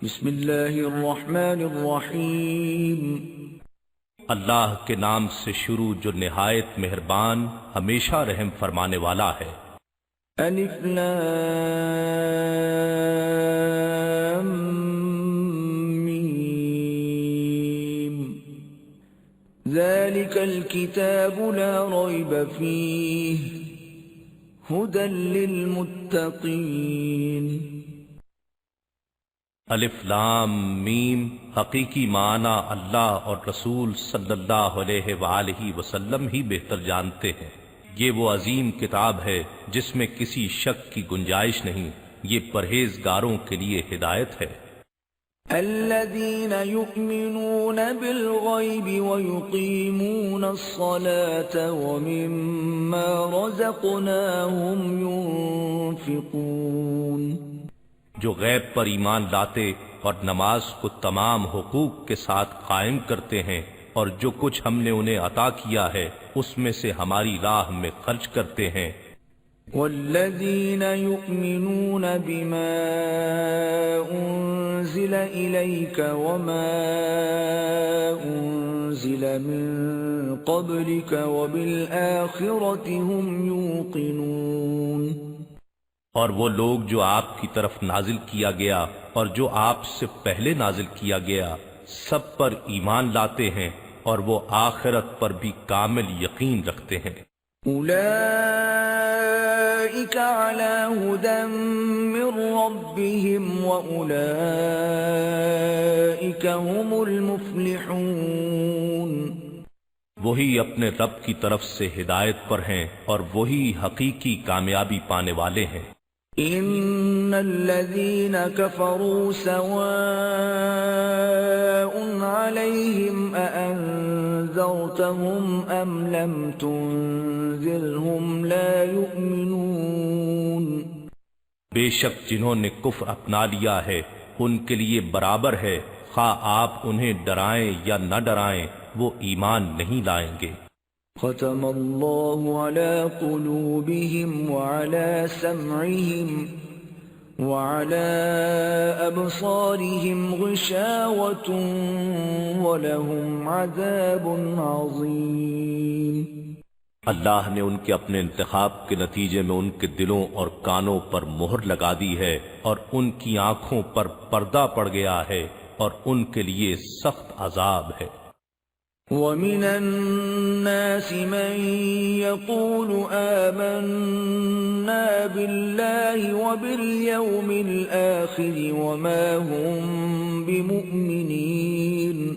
بسم اللہ الرحمن الرحیم۔ اللہ کے نام سے شروع جو نہایت مہربان ہمیشہ رحم فرمانے والا ہے۔ الف لام میم ذالک الکتاب لا ریب فیہ ھدی للمتقین۔ الف لام میم حقیقی معنی اللہ اور رسول صلی اللہ علیہ وآلہ وسلم ہی بہتر جانتے ہیں۔ یہ وہ عظیم کتاب ہے جس میں کسی شک کی گنجائش نہیں، یہ پرہیزگاروں کے لیے ہدایت ہے۔ الذین یؤمنون بالغیب ویقیمون الصلاة ومما رزقناہم ينفقون۔ جو غیب پر ایمان لاتے اور نماز کو تمام حقوق کے ساتھ قائم کرتے ہیں، اور جو کچھ ہم نے انہیں عطا کیا ہے اس میں سے ہماری راہ میں خرچ کرتے ہیں۔ والذین یؤمنون بما انزل الیک وما انزل من قبلک وبالآخرة هم یوقنون۔ اور وہ لوگ جو آپ کی طرف نازل کیا گیا اور جو آپ سے پہلے نازل کیا گیا سب پر ایمان لاتے ہیں، اور وہ آخرت پر بھی کامل یقین رکھتے ہیں۔ اولئک علی ھدی من ربہم واولئک هم المفلحون۔ وہی اپنے رب کی طرف سے ہدایت پر ہیں اور وہی حقیقی کامیابی پانے والے ہیں۔ ان الذین کفروا سواء علیہم اانذرتہم ام لم تنذرہم لا یؤمنون۔ بے شک جنہوں نے کفر اپنا لیا ہے ان کے لیے برابر ہے، خواہ آپ انہیں ڈرائیں یا نہ ڈرائیں وہ ایمان نہیں لائیں گے۔ ختم اللہ علی قلوبہم وعلی سمعہم وعلی ابصارہم غشاوۃ ولہم عذاب عظیم۔ اللہ نے ان کے اپنے انتخاب کے نتیجے میں ان کے دلوں اور کانوں پر مہر لگا دی ہے، اور ان کی آنکھوں پر پردہ پڑ گیا ہے، اور ان کے لیے سخت عذاب ہے۔ وَمِنَ النَّاسِ مَن يَقُولُ آمَنَّا بِاللَّهِ وَبِالْيَوْمِ الْآخِرِ وَمَا هُمْ بِمُؤْمِنِينَ۔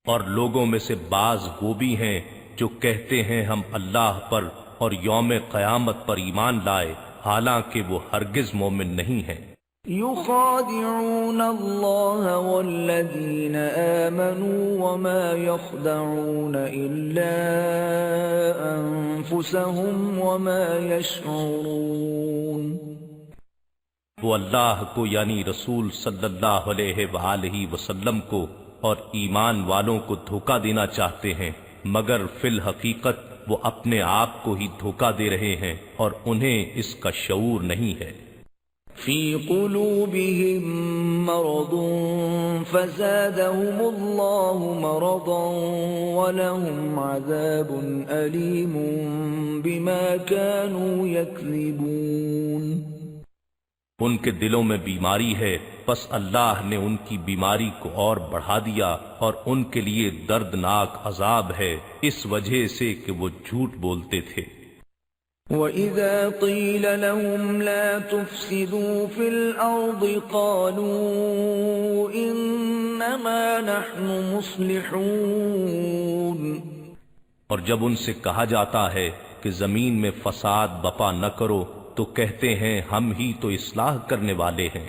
اور لوگوں میں سے بعض وہ بھی ہیں جو کہتے ہیں ہم اللہ پر اور یوم قیامت پر ایمان لائے، حالانکہ وہ ہرگز مومن نہیں ہیں۔ يخادعون الله والذين آمنوا وما يخدعون إلا أنفسهم وما يشعرون۔ وہ اللہ کو یعنی رسول صلی اللہ علیہ وآلہ وسلم کو اور ایمان والوں کو دھوکہ دینا چاہتے ہیں، مگر فی الحقیقت وہ اپنے آپ کو ہی دھوکہ دے رہے ہیں اور انہیں اس کا شعور نہیں ہے۔ فی قلوبہم مرض فزادہم اللہ مرضا ولہم عذاب علیم بما كانوا یکذبون۔ ان کے دلوں میں بیماری ہے، پس اللہ نے ان کی بیماری کو اور بڑھا دیا، اور ان کے لیے دردناک عذاب ہے اس وجہ سے کہ وہ جھوٹ بولتے تھے۔ وَإِذَا قِيلَ لَهُمْ لَا تُفْسِدُوا فِي الْأَرْضِ قَالُوا إِنَّمَا نَحْنُ مُصْلِحُونَ۔ اور جب ان سے کہا جاتا ہے کہ زمین میں فساد بپا نہ کرو تو کہتے ہیں ہم ہی تو اصلاح کرنے والے ہیں۔